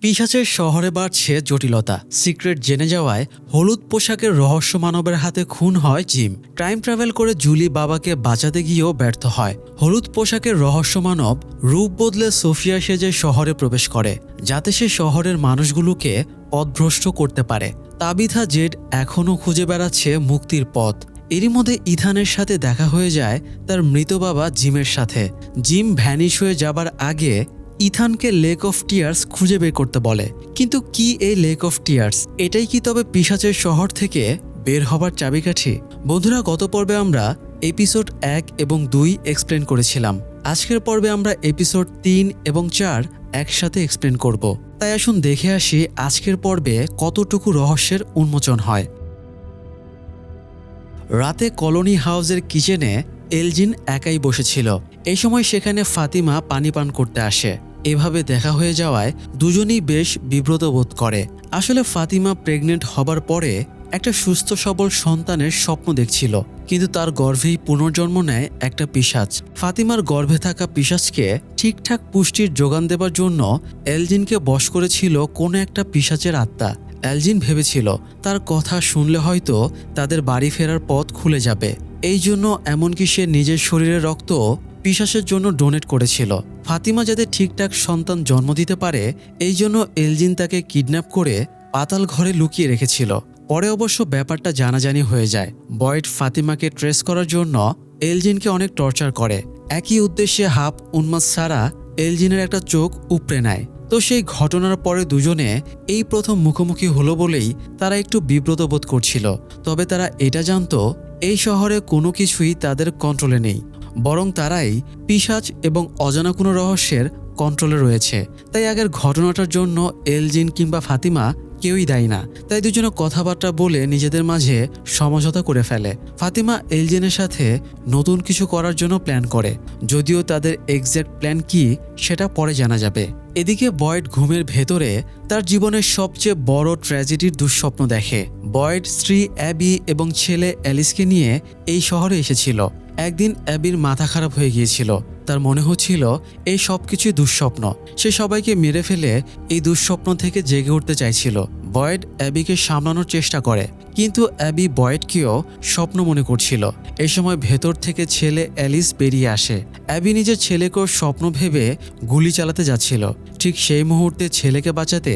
পিশাচের শহরে বাড়ছে জটিলতা। সিক্রেট জেনে যাওয়ায় হলুদ পোশাকের রহস্য মানবের হাতে খুন হয় জিম। টাইম ট্রাভেল করে জুলি বাবাকে বাঁচাতে গিয়েও ব্যর্থ হয়। হলুদ পোশাকের রহস্য মানব রূপ বদলে সোফিয়া সেজে শহরে প্রবেশ করে, যাতে সে শহরের মানুষগুলোকে পথভ্রষ্ট করতে পারে। তাবিথা জেড এখনও খুঁজে বেড়াচ্ছে মুক্তির পথ। এরই মধ্যে ইথানের সাথে দেখা হয়ে যায় তার মৃত বাবা জিমের সাথে। জিম ভ্যানিশ হয়ে যাবার আগে ইথানকে লেক অফ টিয়ার্স খুঁজে বের করতে বলে। কিন্তু কি এই লেক অফ টিয়ার্স? এটাই কি তবে পিশাচের শহর থেকে বের হবার চাবিকাঠি? বন্ধুরা, গত পর্বে আমরা এপিসোড 1 এবং 2 এক্সপ্লেন করেছিলাম। আজকের পর্বে আমরা এপিসোড 3 এবং 4 একসাথে এক্সপ্লেন করব। তাই আসুন দেখে আসি আজকের পর্বে কতটুকু রহস্যের উন্মোচন হয়। রাতে কলোনি হাউসের কিচেনে এলজিন একাই বসেছিল। এই সময় সেখানে ফাতিমা পানি পান করতে আসে। এভাবে দেখা হয়ে যাওয়ায় দুজনেই বেশ বিব্রত বোধ করে। আসলে ফাতিমা প্রেগনেন্ট হবার পরে একটা সুস্থ সবল সন্তানের স্বপ্ন দেখছিল, কিন্তু তার গর্ভেই পুনর্জন্ম নেয় একটা পিশাচ। ফাতিমার গর্ভে থাকা পিশাচকে ঠিকঠাক পুষ্টির যোগান দেবার জন্য এলজিনকে বশ করেছিল কোনো একটা পিশাচের আত্মা। এলজিন ভেবেছিল তার কথা শুনলে হয়তো তাদের বাড়ি ফেরার পথ খুলে যাবে। এই জন্য এমনকি সে নিজের শরীরের রক্ত পিশাচের জন্য ডোনেট করেছিল। ফাতিমা যাতে ঠিকঠাক সন্তান জন্ম দিতে পারে, এই জন্য এলজিন তাকে কিডন্যাপ করে পাতাল ঘরে লুকিয়ে রেখেছিল। পরে অবশ্য ব্যাপারটা জানাজানি হয়ে যায়। বয়েড ফাতিমাকে ট্রেস করার জন্য এলজিনকে অনেক টর্চার করে। একই উদ্দেশ্যে হাফ উন্মাদ সারা এলজিনের একটা চোখ উপড়ে নেয়। তো সেই ঘটনার পরে দুজনে এই প্রথম মুখোমুখি হলো বলেই তারা একটু বিব্রত বোধ করছিল। তবে তারা এটা জানতো এই শহরে কোনো কিছুই তাদের কন্ট্রোলে নেই, বরং তারাই পিশাচ এবং অজানা কোনো রহস্যের কন্ট্রোলে রয়েছে। তাই আগের ঘটনাটার জন্য এলজিন কিংবা ফাতিমা কেউই দায়ী না। তাই দুজনে কথাবার্তা বলে নিজেদের মাঝে সমঝোতা করে ফেলে। ফাতিমা এলজিনের সাথে নতুন কিছু করার জন্য প্ল্যান করে, যদিও তাদের এক্স্যাক্ট প্ল্যান কি সেটা পরে জানা যাবে। এদিকে বয়েড ঘুমের ভেতরে তার জীবনের সবচেয়ে বড় ট্র্যাজেডির দুঃস্বপ্ন দেখে। বয়েড স্ত্রী অ্যাবি এবং ছেলে অ্যালিসকে নিয়ে এই শহরে এসেছিল। একদিন অ্যাবির মাথা খারাপ হয়ে গিয়েছিল। তার মনে হচ্ছিল এই সব কিছুই দুঃস্বপ্ন। সে সবাইকে মেরে ফেলে এই দুঃস্বপ্ন থেকে জেগে উঠতে চাইছিল। বয়েড অ্যাবিকে সামলানোর চেষ্টা করে, কিন্তু অ্যাবি বয়েডকেও স্বপ্ন মনে করছিল। এই সময় ভেতর থেকে ছেলে অ্যালিস বেরিয়ে আসে। অ্যাবি নিজের ছেলেকেও স্বপ্ন ভেবে গুলি চালাতে যাচ্ছিল। ঠিক সেই মুহূর্তে ছেলেকে বাঁচাতে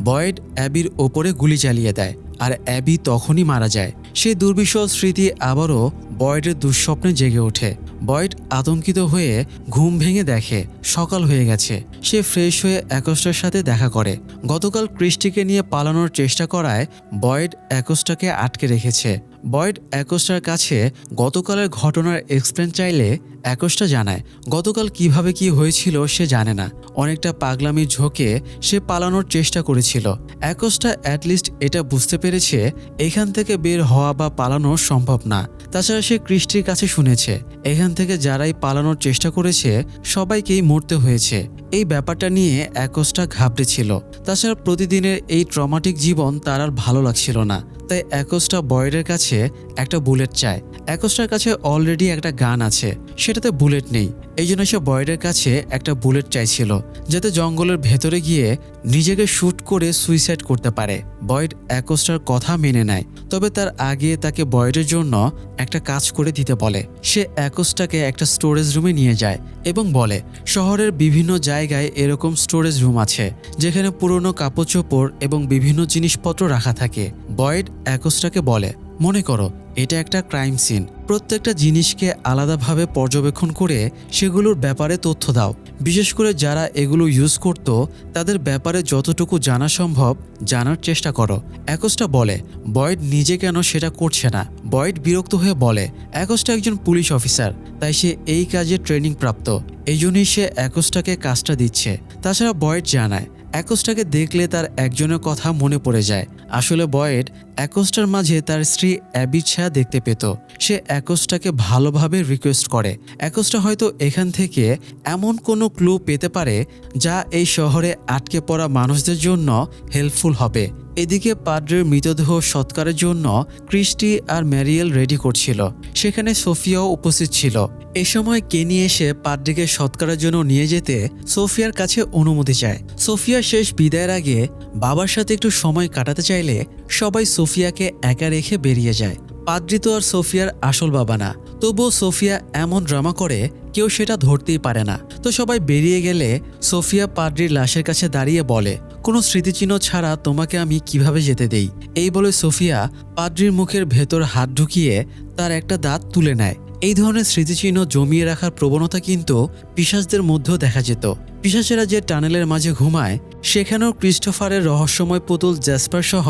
বয়েড অ্যাবির ওপরে গুলি চালিয়ে দেয়, আর অ্যাবি তখনই মারা যায়। সেই দুর্বিষহ স্মৃতি আবারও বয়েডের দুঃস্বপ্নে জেগে ওঠে। বয়েড আতঙ্কিত হয়ে ঘুম ভেঙে দেখে সকাল হয়ে গেছে। সে ফ্রেশ হয়ে অ্যাকোস্টার সাথে দেখা করে। গতকাল ক্রিস্টিকে নিয়ে পালানোর চেষ্টা করায় বয়েড অ্যাকোস্টাকে আটকে রেখেছে। বয়েড অ্যাকোস্টার কাছে গতকালের ঘটনার এক্সপ্লেন চাইলে অ্যাকোস্টা জানায় গতকাল কিভাবে কি হয়েছিল সে জানে না। অনেকটা পাগলামির ঝোঁকে সে পালানোর চেষ্টা করেছিল। অ্যাকোস্টা অ্যাটলিস্ট এটা বুঝতে পেরেছে এখান থেকে বের হওয়া বা পালানো সম্ভব না। তাছাড়া সে ক্রিস্টির কাছে শুনেছে এখান থেকে যারাই পালানোর চেষ্টা করেছে সবাইকেই মরতে হয়েছে। এই ব্যাপারটা নিয়ে অ্যাকোস্টা ঘাবড়েছিল। তাছাড়া প্রতিদিনের এই ট্রমাটিক জীবন তার আর ভালো লাগছিল না। তাই অ্যাকোস্টা বয়েডের কাছে একটা বুলেট চায়। অ্যাকোস্টার কাছে অলরেডি একটা গান আছে, সেটাতে বুলেট নেই। এই জন্য সে বয়েডের কাছে একটা বুলেট চাইছিল, যাতে জঙ্গলের ভেতরে গিয়ে নিজেকে শ্যুট করে সুইসাইড করতে পারে। বয়েড অ্যাকোস্টার কথা মেনে নেয়, তবে তার আগে তাকে বয়েডের জন্য একটা কাজ করে দিতে বলে। সে অ্যাকোস্টাকে একটা স্টোরেজ রুমে নিয়ে যায় এবং বলে শহরের বিভিন্ন জায়গায় এরকম স্টোরেজ রুম আছে, যেখানে পুরনো কাপড় চোপড় এবং বিভিন্ন জিনিসপত্র রাখা থাকে। বয়েড অ্যাকোস্টাকে বলে, মনে করো এটা একটা ক্রাইম সিন। প্রত্যেকটা জিনিসকে আলাদাভাবে পর্যবেক্ষণ করে সেগুলোর ব্যাপারে তথ্য দাও। বিশেষ করে যারা এগুলো ইউজ করত তাদের ব্যাপারে যতটুকু জানা সম্ভব জানার চেষ্টা করো। অ্যাকোস্টা বলে বয়েড নিজে কেন সেটা করছে না। বয়েড বিরক্ত হয়ে বলে অ্যাকোস্টা একজন পুলিশ অফিসার, তাই সে এই কাজে ট্রেনিং প্রাপ্ত। এই জন্যই সে অ্যাকোস্টাকে কাজটা দিচ্ছে। তাছাড়া বয়েড জানায় অ্যাকোস্টাকে দেখলে তার একজনের কথা মনে পড়ে যায়। আসলে বয়েড অ্যাকোস্টার মাঝে তার স্ত্রী অ্যাবির ছায়া দেখতে পেত। সে অ্যাকোস্টাকে ভালোভাবে রিকোয়েস্ট করে অ্যাকোস্টা হয়তো এখান থেকে এমন কোনো ক্লু পেতে পারে যা এই শহরে আটকে পড়া মানুষদের জন্য হেল্পফুল হবে। এদিকে পাদ্রির মৃতদেহ সৎকারের জন্য ক্রিস্টি আর ম্যারিয়েল রেডি করছিল। সেখানে সোফিয়াও উপস্থিত ছিল। এ সময় কেনি এসে পাদ্রিকে সৎকারের জন্য নিয়ে যেতে সোফিয়ার কাছে অনুমতি চায়। সোফিয়া শেষ বিদায়ের আগে বাবার সাথে একটু সময় কাটাতে চাইলে সবাই সোফিয়াকে একা রেখে বেরিয়ে যায়। পাদ্রি তো আর সোফিয়ার আসল বাবা না, তবুও সোফিয়া এমন ড্রামা করে কেউ সেটা ধরতেই পারে না। তো সবাই বেরিয়ে গেলে সোফিয়া পাদ্রির লাশের কাছে দাঁড়িয়ে বলে, কোনো স্মৃতিচিহ্ন ছাড়া তোমাকে আমি কিভাবে যেতে দেই। এই বলে সোফিয়া পাদ্রির মুখের ভেতর হাত ঢুকিয়ে তার একটা দাঁত তুলে নেয়। এই ধরনের স্মৃতিচিহ্ন জমিয়ে রাখার প্রবণতা কিন্তু পিশাচদের মধ্যেও দেখা যেত। পিশাচেরা যে টানেলের মাঝে ঘুমায় সেখানেও ক্রিস্টোফারের রহস্যময় পুতুল জ্যাসপার সহ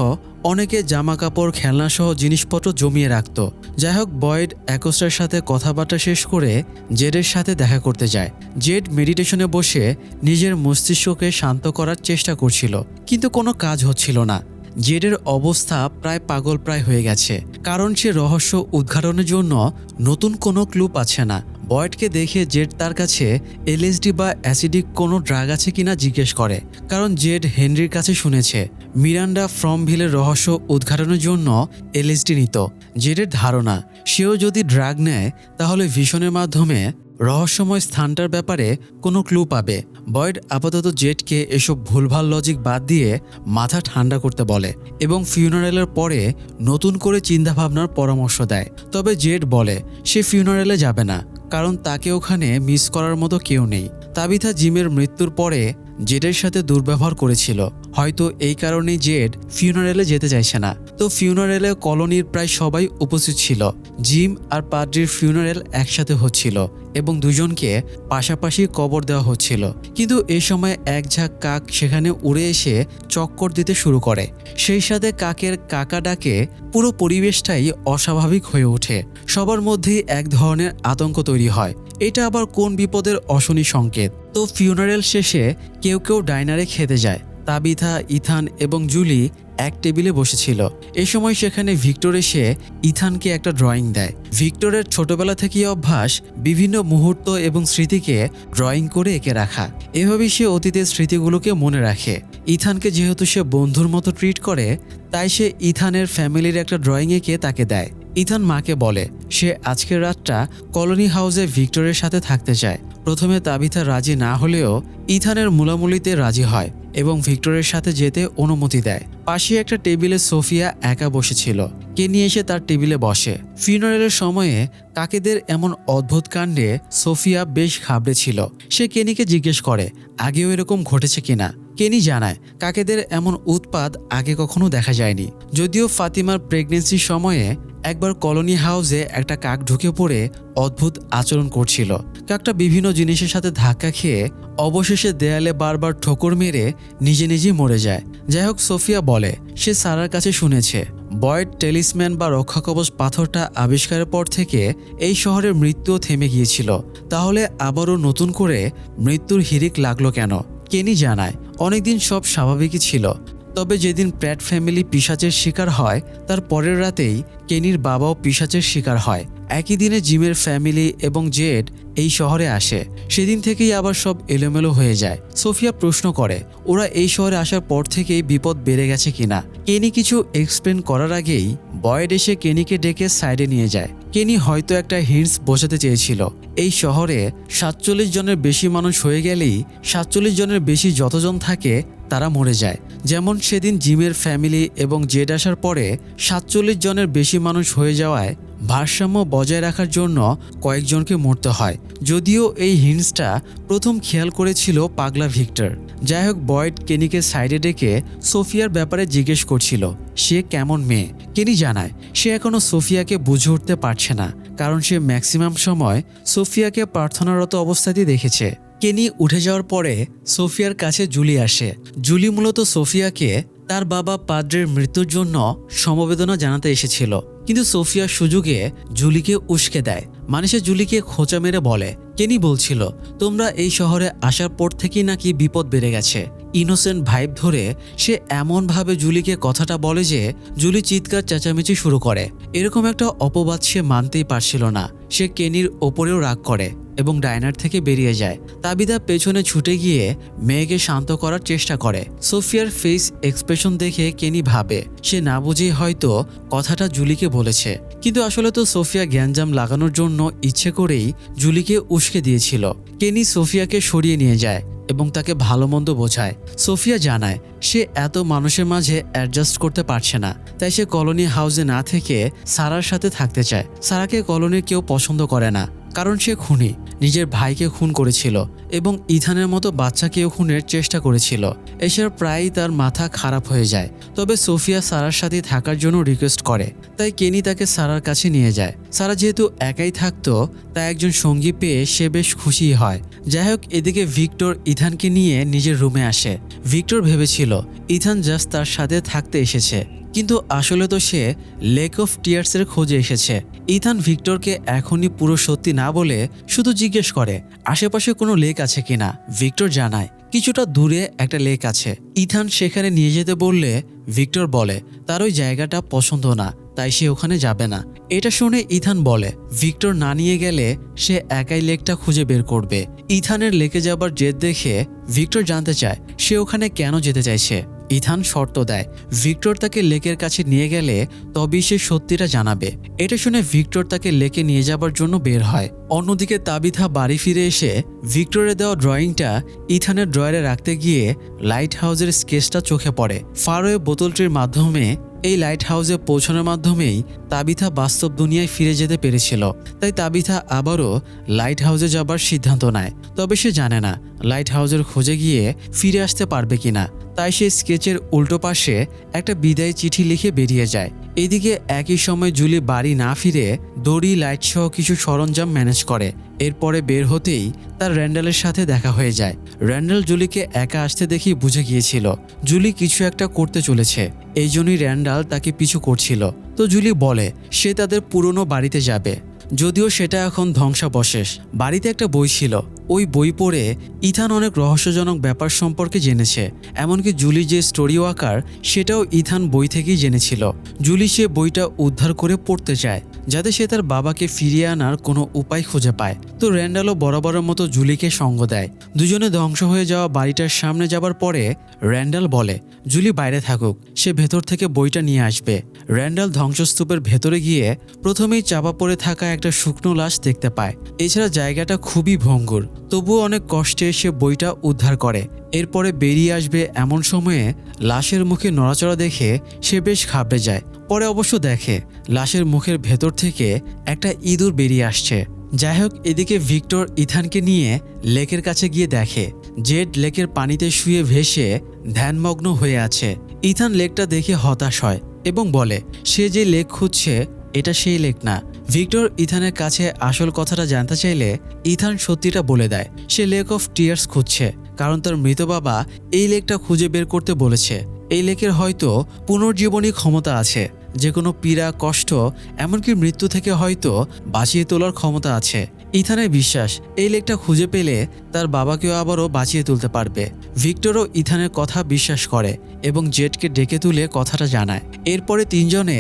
অনেকে জামা কাপড় খেলনা সহ জিনিসপত্র জমিয়ে রাখত। যাই হোক, বয়েড অ্যাকোস্টার সাথে কথাবার্তা শেষ করে জেডের সাথে দেখা করতে যায়। জেড মেডিটেশনে বসে নিজের মস্তিষ্ককে শান্ত করার চেষ্টা করছিল, কিন্তু কোনো কাজ হচ্ছিল না। জেডের অবস্থা প্রায় পাগলপ্রায় হয়ে গেছে, কারণ সে রহস্য উদ্ঘাটনের জন্য নতুন কোনো ক্লু পাচ্ছে না। বয়েডকে দেখে জেড তার কাছে এলএসডি বা অ্যাসিডিক কোনো ড্রাগ আছে কিনা জিজ্ঞেস করে, কারণ জেড হেনরির কাছে শুনেছে মিরান্ডা ফ্রমভিলের রহস্য উদ্ঘাটনের জন্য এলএসডি নিত। জেডের ধারণা সেও যদি ড্রাগ নেয় তাহলে ভিশনের মাধ্যমে রহস্যময় স্থানটার ব্যাপারে কোনো ক্লু পাবে। বয়েড আপাতত জেডকে এসব ভুলভাল লজিক বাদ দিয়ে মাথা ঠান্ডা করতে বলে এবং ফিউনারেলের পরে নতুন করে চিন্তাভাবনার পরামর্শ দেয়। তবে জেড বলে সে ফিউনারেলে যাবে না, কারণ তাকে ওখানে মিস করার মতো কেউ নেই। তাবিথা জিমের মৃত্যুর পরে জেডের সাথে দুর্ব্যবহার করেছিল, হয়তো এই কারণেই জেড ফিউনারেলে যেতে চাইছে না। তো ফিউনারেলে কলোনির প্রায় সবাই উপস্থিত ছিল। জিম আর পাদ্রির ফিউনারেল একসাথে হচ্ছিল এবং দুজনকে পাশাপাশি কবর দেওয়া হচ্ছিল। কিন্তু এই সময় এক ঝাঁক কাক সেখানে উড়ে এসে চক্কর দিতে শুরু করে। সেই সাথে কাকের কাকা ডাকে পুরো পরিবেশটাই অস্বাভাবিক হয়ে ওঠে। সবার মধ্যেই এক ধরনের আতঙ্ক তৈরি হয়। এটা আবার কোন বিপদের অশনি সংকেত। তো ফিউনারেল শেষে কেউ কেউ ডাইনারে খেতে যায়। তাবিথা, ইথান এবং জুলি এক টেবিলে বসেছিল। এ সময় সেখানে ভিক্টর এসে ইথানকে একটা ড্রয়িং দেয়। ভিক্টরের ছোটবেলা থেকেই অভ্যাস বিভিন্ন মুহূর্ত এবং স্মৃতিকে ড্রয়িং করে এঁকে রাখা। এভাবেই সে অতীতের স্মৃতিগুলোকে মনে রাখে। ইথানকে যেহেতু সে বন্ধুর মতো ট্রিট করে, তাই সে ইথানের ফ্যামিলির একটা ড্রয়িং এঁকে তাকে দেয়। ইথান মাকে বলে সে আজকের রাতটা কলোনি হাউসে ভিক্টরের সাথে থাকতে চায়। প্রথমে তাবিথা রাজি না হলেও ইথানের মুলামুলিতে রাজি হয় এবং ভিক্টরের সাথে যেতে অনুমতি দেয়। পাশে একটা টেবিলে সোফিয়া একা বসেছিল। কেনি এসে তার টেবিলে বসে। ফিউনারেলের সময়ে কাকেদের এমন অদ্ভুত কাণ্ডে সোফিয়া বেশ ঘাবড়েছিল। সে কেনিকে জিজ্ঞেস করে আগেও এরকম ঘটেছে কিনা। কেনি জানায় কাকেদের এমন উৎপাত আগে কখনো দেখা যায়নি। যদিও ফাতিমার প্রেগনেন্সির সময়ে একবার কলোনি হাউসে একটা কাক ঢুকে পড়ে অদ্ভুত আচরণ করছিল। কাকটা বিভিন্ন জিনিসের সাথে ধাক্কা খেয়ে অবশেষে দেয়ালে বারবার ঠোকর মেরে নিজে নিজেই মরে যায়। যাই হোক, সোফিয়া বলে সে সারার কাছে শুনেছে বয়েড টেলিসম্যান বা রক্ষাকবচ পাথরটা আবিষ্কারের পর থেকে এই শহরের মৃত্যুও থেমে গিয়েছিল। তাহলে আবারও নতুন করে মৃত্যুর হিড়িক লাগলো কেন? কেনি জানায় অনেকদিন সব স্বাভাবিকই ছিল, তবে যেদিন প্র্যাট ফ্যামিলি পিশাচের শিকার হয় তার পরের রাতেই কেনির বাবাও পিশাচের শিকার হয়। একই দিনে জিমের ফ্যামিলি এবং জেড এই শহরে আসে। সেদিন থেকেই আবার সব এলোমেলো হয়ে যায়। সোফিয়া প্রশ্ন করে ওরা এই শহরে আসার পর থেকেই বিপদ বেড়ে গেছে কিনা। কেনি কিছু এক্সপ্লেন করার আগেই বয়েড এসে কেনিকে ডেকে সাইডে নিয়ে যায়। কেনি হয়তো একটা হিন্টস বোঝাতে চেয়েছিল। এই শহরে 47 জনের বেশি মানুষ হয়ে গেলেই 47 জনের বেশি যতজন থাকে তারা মরে যায়। যেমন সেদিন জিমের ফ্যামিলি এবং জেড আসার পরে 47 জনের বেশি মানুষ হয়ে যাওয়ায় ভারসাম্য বজায় রাখার জন্য কয়েকজনকে মরতে হয়। যদিও এই হিন্টসটা প্রথম খেয়াল করেছিল পাগলা ভিক্টর। যাই হোক, বয়েড কেনিকে সাইডে ডেকে সোফিয়ার ব্যাপারে জিজ্ঞেস করছিল সে কেমন মেয়ে। কেনি জানায় সে এখনও সোফিয়াকে বুঝে উঠতে পারছে না, কারণ সে ম্যাক্সিমাম সময় সোফিয়াকে প্রার্থনারত অবস্থাতেই দেখেছে। কেনি উঠে যাওয়ার পরে সোফিয়ার কাছে জুলি আসে। জুলি মূলত সোফিয়াকে তার বাবা পাদ্রের মৃত্যুর জন্য সমবেদনা জানাতে এসেছিল, কিন্তু সোফিয়ার সুযোগে জুলিকে উস্কে দেয়। মানে সে জুলিকে খোঁচা মেরে বলে কেনি বলছিল তোমরা এই শহরে আসার পর থেকেই নাকি বিপদ বেড়ে গেছে। ইনোসেন্ট ভাইব ধরে সে এমনভাবে জুলিকে কথাটা বলে যে জুলি চিৎকার চেঁচামেচি শুরু করে। এরকম একটা অপবাদ সে মানতেই পারছিল না। সে কেনির ওপরেও রাগ করে। এবং ডাইনার থেকে বেরিয়ে যায়। তাবিথা পেছনে ছুটে গিয়ে মেয়েকে শান্ত করার চেষ্টা করে। সোফিয়ার ফেস এক্সপ্রেশন দেখে কেনি ভাবে সে না বুঝেই হয়তো কথাটা জুলিকে বলেছে, কিন্তু আসলে তো সোফিয়া গ্যাঞ্জাম লাগানোর জন্য ইচ্ছে করেই জুলিকে উস্কে দিয়েছিল। কেনি সোফিয়াকে সরিয়ে নিয়ে যায় এবং তাকে ভালো মন্দ বোঝায়। সোফিয়া জানায় সে এত মানুষের মাঝে অ্যাডজাস্ট করতে পারছে না, তাই সে কলোনি হাউসে না থেকে সারার সাথে থাকতে চায়। সারাকে কলোনির কেউ পছন্দ করে না, কারণ সে খুনি, নিজের ভাইকে খুন করেছিল এবং ইথানের মতো বাচ্চাকেও খুনের চেষ্টা করেছিল। এসব প্রায়ই তার মাথা খারাপ হয়ে যায়। তবে সোফিয়া সারার সাথে থাকার জন্য রিকোয়েস্ট করে, তাই কেনি তাকে সারার কাছে নিয়ে যায়। সারা যেহেতু একাই থাকতো, তাই একজন সঙ্গী পেয়ে সে বেশ খুশি হয়। যাই হোক, এদিকে ভিক্টর ইথানকে নিয়ে নিজের রুমে আসে। ভিক্টর ভেবেছিল ইথান জাস্ট তার সাথে থাকতে এসেছে, কিন্তু আসলে তো সে লেক অফ টিয়ার্সের খোঁজে এসেছে। ইথান ভিক্টরকে এখনই পুরো সত্যি না বলে শুধু জিজ্ঞেস করে আশেপাশে কোনো লেক আছে কিনা। ভিক্টর জানায় কিছুটা দূরে একটা লেক আছে। ইথান সেখানে নিয়ে যেতে বললে ভিক্টর বলে তার ওই জায়গাটা পছন্দ না, তাই সে ওখানে যাবে না। এটা শুনে ইথান বলে ভিক্টর না নিয়ে গেলে সে একাই লেকটা খুঁজে বের করবে। ইথানের লেকে যাবার জেদ দেখে ভিক্টর জানতে চায় সে ওখানে কেন যেতে চাইছে। ইথান শর্ত দেয় ভিক্টর তাকে লেকের কাছে নিয়ে গেলে তবেই সে সত্যিটা জানাবে। এটা শুনে ভিক্টর তাকে লেকে নিয়ে যাবার জন্য বের হয়। অন্যদিকে তাবিথা বাড়ি ফিরে এসে ভিক্টরের দেওয়া ড্রয়িংটা ইথানের ড্রয়ারে রাখতে গিয়ে লাইট হাউসের স্কেচটা চোখে পড়ে। ফারোয়ে বোতলটির মাধ্যমে এই লাইট হাউসে পৌঁছানোর মাধ্যমেই তাবিথা বাস্তব দুনিয়ায় ফিরে যেতে পেরেছিল। তাই তাবিথা আবারও লাইট হাউসে যাবার সিদ্ধান্ত নেয়। তবে সে জানে না লাইট হাউসের খোঁজে গিয়ে ফিরে আসতে পারবে কিনা। তাই সে স্কেচের উল্টো পাশে একটা বিদায় চিঠি লিখে বেরিয়ে যায়। এদিকে একই সময় জুলি বাড়ি না ফিরে দড়ি, লাইট সহ কিছু সরঞ্জাম ম্যানেজ করে। এরপরে বের হতেই তার র্যান্ডালের সাথে দেখা হয়ে যায়। র্যান্ডাল জুলিকে একা আসতে দেখেই বুঝে গিয়েছিল জুলি কিছু একটা করতে চলেছে, এই জন্যই র্যান্ডাল তাকে পিছু করছিল। তো জুলি বলে সে তাদের পুরনো বাড়িতে যাবে, যদিও সেটা এখন ধ্বংসাবশেষ। বাড়িতে একটা বই ছিল, ওই বই পড়ে ইথান অনেক রহস্যজনক ব্যাপার সম্পর্কে জেনেছে। এমনকি জুলি যে স্টোরি ওয়াকার সেটাও ইথান বই থেকেই জেনেছিল। জুলি সে বইটা উদ্ধার করে পড়তে চায় যাতে সে তার বাবাকে ফিরিয়ে আনার কোনো উপায় খুঁজে পায়। তো র্যান্ডালও বরাবরের মতো জুলিকে সঙ্গ দেয়। দুজনে ধ্বংস হয়ে যাওয়া বাড়িটার সামনে যাবার পরে র্যান্ডাল বলে জুলি বাইরে থাকুক, সে ভেতর থেকে বইটা নিয়ে আসবে। র্যান্ডাল ধ্বংসস্তূপের ভেতরে গিয়ে প্রথমেই চাপা পড়ে থাকা একটা শুকনো লাশ দেখতে পায়। এছাড়া জায়গাটা খুবই ভঙ্গুর, তবুও অনেক কষ্টে সে বইটা উদ্ধার করে। এরপরে বেরিয়ে আসবে এমন সময়ে লাশের মুখে নড়াচড়া দেখে সে বেশ ঘাবড়ে যায়। পরে অবশ্য দেখে লাশের মুখের ভেতর থেকে একটা ইঁদুর বেরিয়ে আসছে। যাই হোক, এদিকে ভিক্টর ইথানকে নিয়ে লেকের কাছে গিয়ে দেখে জেড লেকের পানিতে শুয়ে ভেসে ধ্যানমগ্ন হয়ে আছে। ইথান লেকটা দেখে হতাশ হয় এবং বলে সে যে লেক খুঁজছে এটা সেই লেক না। ভিক্টর ইথানের কাছে আসল কথাটা জানতে চাইলে ইথান সত্যিটা বলে দেয় সে লেক অফ টিয়ার্স খুঁজছে, কারণ তার মৃত বাবা এই লেকটা খুঁজে বের করতে বলেছে। এই লেকের হয়তো পুনর্জীবনী ক্ষমতা আছে, যে কোনো পীড়া, কষ্ট, এমনকি মৃত্যু থেকে হয়তো বাঁচিয়ে তোলার ক্ষমতা আছে। ইথানের বিশ্বাস এই লেকটা খুঁজে পেলে তার বাবাকেও আবারও বাঁচিয়ে তুলতে পারবে। ভিক্টরও ইথানের কথা বিশ্বাস করে এবং জেডকে ডেকে তুলে কথাটা জানায়। এরপরে তিনজনে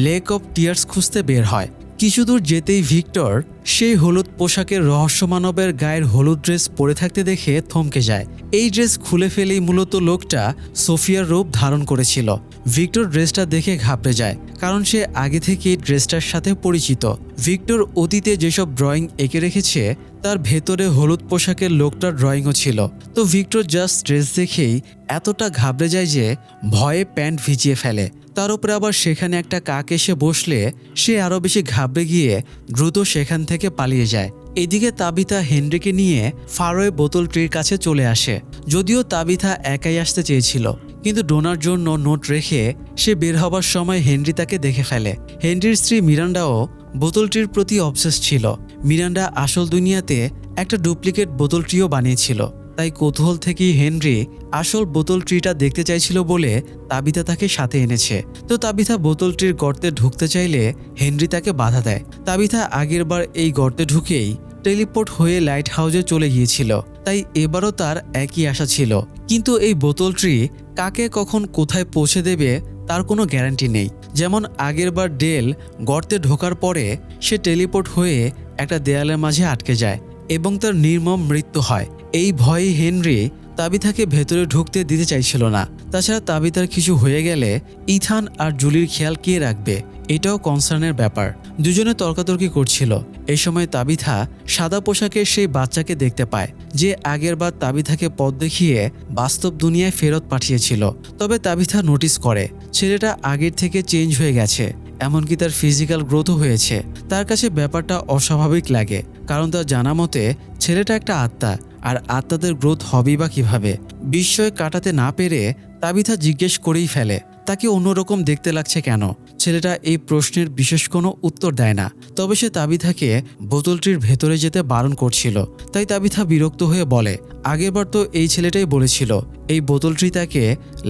লেক অফ টিয়ার্স খুঁজতে বের হয়। কিছু দূর যেতেই ভিক্টর সেই হলুদ পোশাকের রহস্য মানবের গায়ের হলুদ ড্রেস পরে থাকতে দেখে থমকে যায়। এই ড্রেস খুলে ফেলেই মূলত লোকটা সোফিয়ার রূপ ধারণ করেছিল। ভিক্টর ড্রেসটা দেখে ঘাবড়ে যায়, কারণ সে আগে থেকেই ড্রেসটার সাথে পরিচিত। ভিক্টর অতীতে যেসব ড্রয়িং এঁকে রেখেছে তার ভেতরে হলুদ পোশাকের লোকটার ড্রয়িংও ছিল। তো ভিক্টর জাস্ট ড্রেস দেখেই এতটা ঘাবড়ে যায় যে ভয়ে প্যান্ট ভিজিয়ে ফেলে। তার উপরে আবার সেখানে একটা কাক এসে বসলে সে আরও বেশি ঘাবড়ে গিয়ে দ্রুত সেখান থেকে পালিয়ে যায়। এদিকে তাবিথা হেনরিকে নিয়ে ফারোয়ে বোতলটির কাছে চলে আসে। যদিও তাবিথা একাই আসতে চেয়েছিল, কিন্তু ডোনার জন্য নোট রেখে সে বের হবার সময় হেনরি তাকে দেখে ফেলে। হেনরির স্ত্রী মিরান্ডাও বোতলটির প্রতি অবসেস ছিল। মিরান্ডা আসল দুনিয়াতে একটা ডুপ্লিকেট বোতল ট্রিও বানিয়েছিল, তাই কৌতূহল থেকেই হেনরি আসল বোতল ট্রিটা দেখতে চাইছিল বলে তাবিথা তাকে সাথে এনেছে। তো তাবিথা বোতল ট্রির গর্তে ঢুকতে চাইলে হেনরি তাকে বাধা দেয়। তাবিথা আগের বার এই গর্তে ঢুকেই টেলিপোর্ট হয়ে লাইট হাউসে চলে গিয়েছিল, তাই এবারও তার একই আশা ছিল। কিন্তু এই বোতল ট্রি কাকে কখন কোথায় পৌঁছে দেবে তার কোনো গ্যারান্টি নেই। যেমন আগেরবার ডেল গর্তে ঢোকার পরে সে টেলিপোর্ট হয়ে একটা দেয়ালের মাঝে আটকে যায়। এবং তার নির্মম মৃত্যু হয়। এই ভয়ে হেনরি তাবিথাকে ভেতরে ঢুকতে দিতে চাইছিল না। তাছাড়া তাবিথার কিছু হয়ে গেলে ইথান আর জুলির খেয়াল কে রাখবে, এটাও কনসার্নের ব্যাপার। দুজনে তর্কাতর্কি করছিল। এই সময় তাবিথা সাদা পোশাকের সেই বাচ্চাকে দেখতে পায় যে আগেরবার তাবিথাকে পথ দেখিয়ে বাস্তব দুনিয়ায় ফেরত পাঠিয়েছিল। তবে তাবিথা নোটিস করে ছেলেটা আগের থেকে চেঞ্জ হয়ে গেছে, এমনকি তার ফিজিক্যাল গ্রোথও হয়েছে। তার কাছে ব্যাপারটা অস্বাভাবিক লাগে, কারণ তার জানা মতে ছেলেটা একটা আত্মা, আর আত্মাদের গ্রোথ হবেই বা কিভাবে। বিস্ময় কাটাতে না পেরে তাবিথা জিজ্ঞেস করেই ফেলে তাকে অন্যরকম দেখতে লাগছে কেন। ছেলেটা এই প্রশ্নের বিশেষ কোনো উত্তর দেয় না। তবে সে তাবিথাকে বোতলটির ভেতরে যেতে বারণ করছিল। তাই তাবিথা বিরক্ত হয়ে বলে, আগেরবার তো এই ছেলেটাই বলেছিল এই বোতলটি তাকে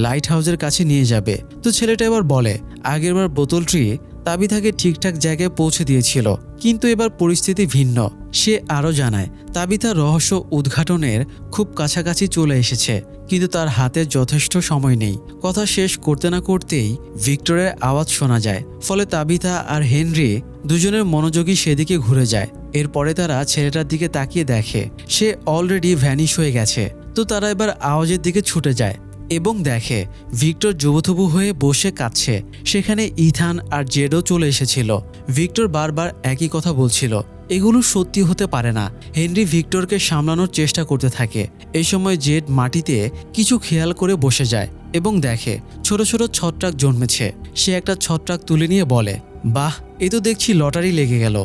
লাইট হাউসের কাছে নিয়ে যাবে। তো ছেলেটা এবার বলে আগেরবার বোতলটি তাবিথাকে ঠিকঠাক জায়গায় পৌঁছে দিয়েছিল, কিন্তু এবার পরিস্থিতি ভিন্ন। সে আরও জানায় তাবিথা রহস্য উদ্ঘাটনের খুব কাছাকাছি চলে এসেছে, কিন্তু তার হাতে যথেষ্ট সময় নেই। কথা শেষ করতে না করতেই ভিক্টরের আওয়াজ শোনা যায়। ফলে তাবিথা আর হেনরি দুজনের মনোযোগী সেদিকে ঘুরে যায়। এরপরে তারা ছেলেটার দিকে তাকিয়ে দেখে সে অলরেডি ভ্যানিশ হয়ে গেছে। তো তারা এবার আওয়াজের দিকে ছুটে যায় এবং দেখে ভিক্টর জুবুথুবু হয়ে বসে কাঁদছে। সেখানে ইথান আর জেডও চলে এসেছিল। ভিক্টর বারবার একই কথা বলছিল, এগুলো সত্যি হতে পারে না। হেনরি ভিক্টরকে সামলানোর চেষ্টা করতে থাকে। এই সময় জেড মাটিতে কিছু খেয়াল করে বসে যায় এবং দেখে ছোট ছোট ছত্রাক জন্মেছে। সে একটা ছত্রাক তুলে নিয়ে বলে, বাহ, এ তো দেখছি লটারি লেগে গেল।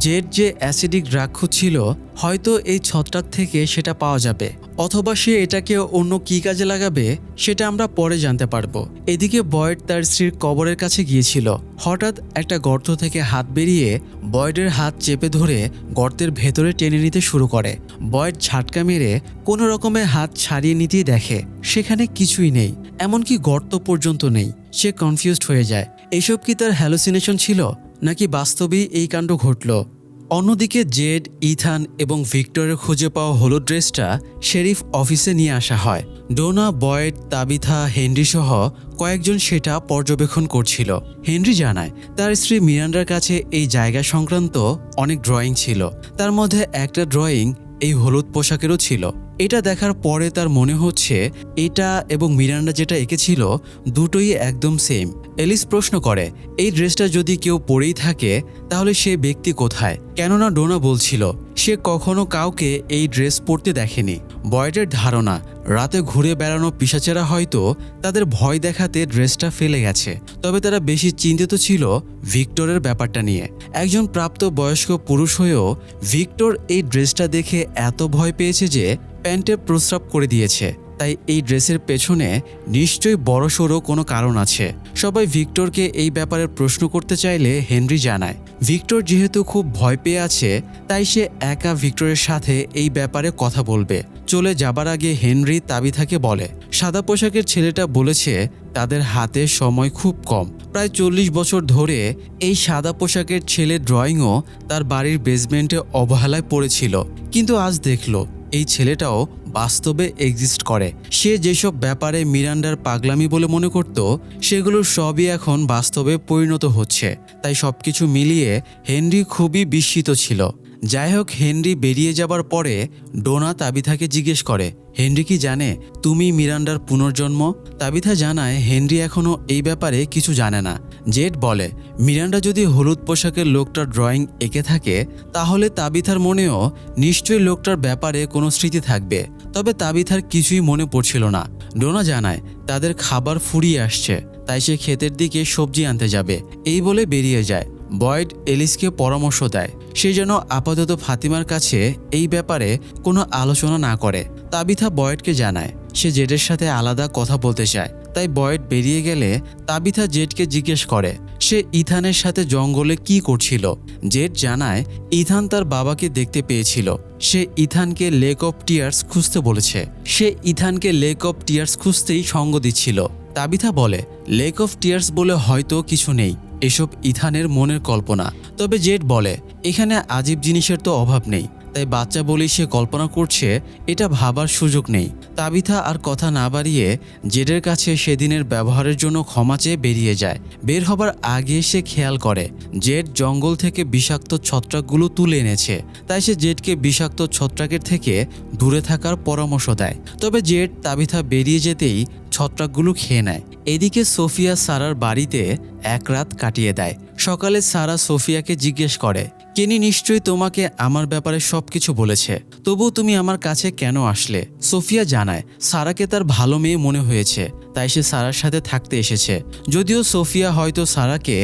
জেড যে অ্যাসিডিক ড্রাগ খুঁজছিল, হয়তো এই ছত্রাক থেকে সেটা পাওয়া যাবে, অথবা সে এটাকে অন্য কী কাজে লাগাবে সেটা আমরা পরে জানতে পারবো। এদিকে বয়েড তার স্ত্রীর কবরের কাছে গিয়েছিল। হঠাৎ একটা গর্ত থেকে হাত বেরিয়ে বয়েডের হাত চেপে ধরে গর্তের ভেতরে টেনে নিতে শুরু করে। বয়েড ঝাটকা মেরে কোনো রকমে হাত ছাড়িয়ে নিতেই দেখে সেখানে কিছুই নেই, এমনকি গর্ত পর্যন্ত নেই। সে কনফিউজড হয়ে যায়, এইসব কি তার হ্যালুসিনেশন ছিল নাকি বাস্তবেই এই কাণ্ড ঘটল। অন্যদিকে জেড, ইথান এবং ভিক্টরের খুঁজে পাওয়া হলুদ ড্রেসটা শেরিফ অফিসে নিয়ে আসা হয়। ডোনা, বয়েড, তাবিথা, হেনরি সহ কয়েকজন সেটা পর্যবেক্ষণ করছিল। হেনরি জানায় তার স্ত্রী মিরান্ডার কাছে এই জায়গা সংক্রান্ত অনেক ড্রয়িং ছিল। তার মধ্যে একটা ড্রয়িং এই হলুদ পোশাকেরও ছিল। এটা দেখার পরে তার মনে হচ্ছে এটা এবং মিরান্ডা যেটা এঁকেছিল দুটোই একদম সেম। এলিস প্রশ্ন করে, এই ড্রেসটা যদি কেউ পরেই থাকে তাহলে সে ব্যক্তি কোথায়? কেননা ডোনা বলছিল সে কখনো কাউকে এই ড্রেস পরতে দেখেনি। বয়েডের ধারণা রাতে ঘুরে বেড়ানো পিশাচেরা হয়তো তাদের ভয় দেখাতে ড্রেসটা ফেলে গেছে। তবে তারা বেশি চিন্তিত ছিল ভিক্টরের ব্যাপারটা নিয়ে। একজন প্রাপ্ত বয়স্ক পুরুষ হয়েও ভিক্টর এই ড্রেসটা দেখে এত ভয় পেয়েছে যে প্যান্টে প্রস্রাব করে দিয়েছে। তাই এই ড্রেসের পেছনে নিশ্চয়ই বড়সড় কোনো কারণ আছে। সবাই ভিক্টরকে এই ব্যাপারে প্রশ্ন করতে চাইলে হেনরি জানায় ভিক্টর যেহেতু খুব ভয় পেয়ে আছে, তাই সে একা ভিক্টরের সাথে এই ব্যাপারে কথা বলবে। চলে যাবার আগে হেনরি তাবিথাকে বলে, সাদা পোশাকের ছেলেটা বলেছে তাদের হাতে সময় খুব কম। প্রায় 40 বছর ধরে এই সাদা পোশাকের ছেলের ড্রয়িংও তার বাড়ির বেসমেন্টে অবহেলায় পড়েছিল, কিন্তু আজ দেখলো এই ছেলেটাও বাস্তবে এক্সিস্ট করে। সে যেসব ব্যাপারে মিরান্ডার পাগলামি বলে মনে করত সেগুলোর সবই এখন বাস্তবে পরিণত হচ্ছে। তাই সবকিছু মিলিয়ে হেনরি খুবই বিস্মিত ছিল। যাই হোক, হেনরি বেরিয়ে যাবার পরে ডোনা তাবিথাকে জিজ্ঞেস করে, হেনরি কি জানে তুমি মিরান্ডার পুনর্জন্ম? তাবিথা জানায় হেনরি এখনও এই ব্যাপারে কিছু জানে না। জেড বলে, মিরান্ডা যদি হলুদ পোশাকের লোকটার ড্রয়িং এঁকে থাকে তাহলে তাবিথার মনেও নিশ্চয়ই লোকটার ব্যাপারে কোনো স্মৃতি থাকবে। তবে তাবিথার কিছুই মনে পড়ছিল না। ডোনা জানায় তাদের খাবার ফুরিয়ে আসছে, তাই সে ক্ষেতের দিকে সবজি আনতে যাবে। এই বলে বেরিয়ে যায়। বয়েড এলিসকে পরামর্শ দেয় সে যেন আপাতত ফাতিমার কাছে এই ব্যাপারে কোনো আলোচনা না করে। তাবিথা বয়েডকে জানায় সে জেডের সাথে আলাদা কথা বলতে চায়। তাই বয়েড বেরিয়ে গেলে তাবিথা জেডকে জিজ্ঞেস করে সে ইথানের সাথে জঙ্গলে কি করছিল। জেড জানায় ইথান তার বাবাকে দেখতে পেয়েছিল। সে ইথানকে লেক অফ টিয়ার্স খুঁজতে বলেছে। সে ইথানকে লেক অফ টিয়ার্স খুঁজতেই সঙ্গ দিচ্ছিল। তাবিথা বলে, লেক অফ টিয়ার্স বলে হয়তো কিছু নেই, এসব ইথানের মনের কল্পনা। তবে জেড বলে, এখানে আজীব জিনিসের তো অভাব নেই। তাই বাচ্চা বলেই সে কল্পনা করছে এটা ভাবার সুযোগ নেই। তাবিথা আর কথা না বাড়িয়ে জেডের কাছে সেদিনের ব্যবহারের জন্য ক্ষমা চেয়ে বেরিয়ে যায়। বের হবার আগে সে খেয়াল করে জেড জঙ্গল থেকে বিষাক্ত ছত্রাকগুলো তুলে এনেছে, তাই সে জেডকে বিষাক্ত ছত্রাকের থেকে দূরে থাকার পরামর্শ দেয়। তবে জেড তাবিথা বেরিয়ে যেতেই ছত্রাকগুলো খেয়ে নেয়। এদিকে সোফিয়া সারার বাড়িতে এক রাত কাটিয়ে দেয়। সকালে সারা সোফিয়াকে জিজ্ঞেস করে, কেনি নিশ্চয়ই তোমাকে আমার ব্যাপারে সবকিছু বলেছে, তবুও তুমি আমার কাছে কেন আসলে? সোফিয়া জানায় সারাকে তার ভালো মেয়ে মনে হয়েছে, তাই সে সারার সাথে থাকতে এসেছে। যদিও সোফিয়া হয়তো সারাকে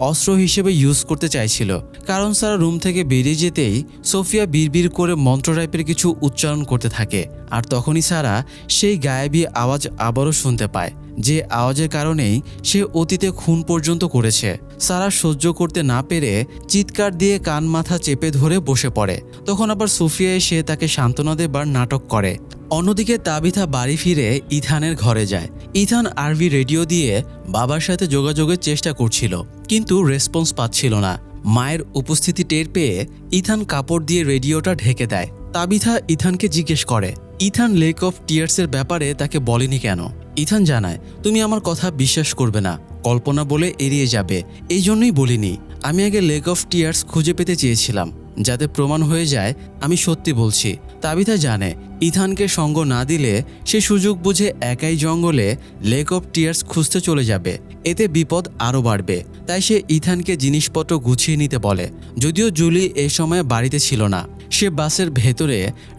অস্ত্র হিসেবে ইউজ করতে চাইছিল, কারণ সারা রুম থেকে বেরিয়ে যেতেই সোফিয়া বিড়বিড় করে মন্ত্র টাইপের কিছু উচ্চারণ করতে থাকে। আর তখনই সারা সেই গায়েবী আওয়াজ আবারও শুনতে পায়, যে আওয়াজের কারণেই সে অতীতে খুন পর্যন্ত করেছে। সারা সহ্য করতে না পেরে চিৎকার দিয়ে কান মাথা চেপে ধরে বসে পড়ে। তখন আবার সোফিয়া এসে তাকে সান্ত্বনা দেবার নাটক করে। অন্যদিকে তাবিথা বাড়ি ফিরে ইথানের ঘরে যায়। ইথান আরভি রেডিও দিয়ে বাবার সাথে যোগাযোগের চেষ্টা করছিল, কিন্তু রেসপন্স পাচ্ছিল না। মায়ের উপস্থিতি টের পেয়ে ইথান কাপড় দিয়ে রেডিওটা ঢেকে দেয়। তাবিথা ইথানকে জিজ্ঞেস করে ইথান লেক অফ টিয়ার্সের ব্যাপারে তাকে বলেনি কেন। ইথান জানায়, তুমি আমার কথা বিশ্বাস করবে না, কল্পনা বলে এড়িয়ে যাবে, এই জন্যই বলিনি। আমি আগে লেক অফ টিয়ার্স খুঁজে পেতে চেয়েছিলাম, যাতে প্রমাণ হয়ে যায় আমি সত্যি বলছি। তাবিথা জানে ইথানকে সঙ্গ না দিলে সে সুযোগ বুঝে একাই জঙ্গলে লেক অফ টিয়ার্স খুঁজতে চলে যাবে, এতে বিপদ আরও বাড়বে। তাই সে ইথানকে জিনিসপত্র গুছিয়ে নিতে বলে। যদিও জুলি এই সময় বাড়িতে ছিল না, সে বাসের ভেতরে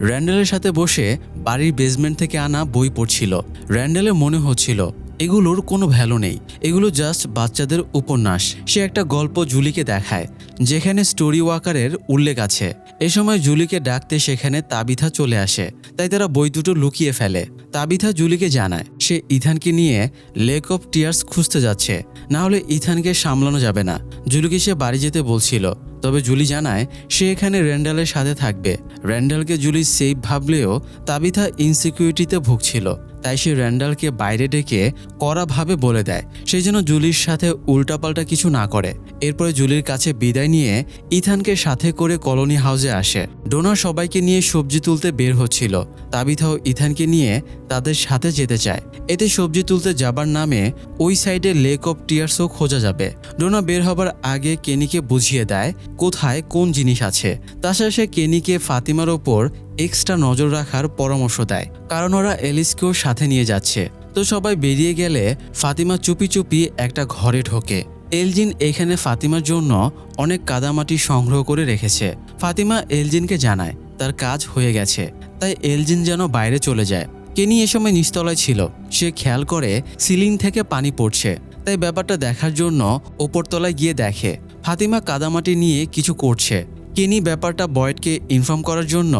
র্যান্ডেলের সাথে বসে বাড়ির বেসমেন্ট থেকে আনা বই পড়ছিল। র্যান্ডেলের মনে হচ্ছিল এগুলোর কোনো ভ্যালু নেই, এগুলো জাস্ট বাচ্চাদের উপন্যাস। সে একটা গল্প জুলিকে দেখায় যেখানে স্টোরি ওয়াকারের উল্লেখ আছে। এ সময় জুলিকে ডাকতে সেখানে তাবিথা চলে আসে, তাই তারা বই দুটো লুকিয়ে ফেলে। তাবিথা জুলিকে জানায় সে ইথানকে নিয়ে লেক অফ টিয়ার্স খুঁজতে যাচ্ছে, না হলে ইথানকে সামলানো যাবে না। জুলিকে সে বাড়ি যেতে বলছিল, তবে জুলি জানায় সে এখানে র্যান্ডেলের সাথে থাকবে। র্যান্ডেলকে জুলি সেফ ভাবলেও তাবিথা ইনসিকিউরিটিতে ভুগছিল, তাই সে র্যান্ডেলকে বাইরে ডেকে কড়াভাবে বলে দেয় সে যেন জুলির সাথে উল্টাপাল্টা কিছু না করে। এরপরে জুলির কাছে বিদায় নিয়ে ইথানকে সাথে করে কলোনি হাউসে আসে। ডোনা সবাইকে নিয়ে সবজি তুলতে বের হচ্ছিল। তাবিথাও ইথানকে নিয়ে তাদের সাথে যেতে চায়, এতে সবজি তুলতে যাবার নামে ওই সাইডে লেক অফ টিয়ার্সও খোঁজা যাবে। ডোনা বের হবার আগে কেনিকে বুঝিয়ে দেয় কোথায় কোন জিনিস আছে। তাছাড়া সে কেনিকে ফাতিমার ওপর এক্সট্রা নজর রাখার পরামর্শ দেয়, কারণ ওরা এলিসকেও সাথে নিয়ে যাচ্ছে। তো সবাই বেরিয়ে গেলে ফাতিমা চুপি চুপি একটা ঘরে ঢোকে। এলজিন এখানে ফাতিমার জন্য অনেক কাদামাটি সংগ্রহ করে রেখেছে। ফাতিমা এলজিনকে জানায় তার কাজ হয়ে গেছে, তাই এলজিন যেন বাইরে চলে যায়। কেনি এ সময় নিচতলায় ছিল, সে খেয়াল করে সিলিং থেকে পানি পড়ছে, তাই ব্যাপারটা দেখার জন্য ওপরতলায় গিয়ে দেখে ফাতিমা কাদামাটি নিয়ে কিছু করছে। কেনি ব্যাপারটা বয়েডকে ইনফর্ম করার জন্য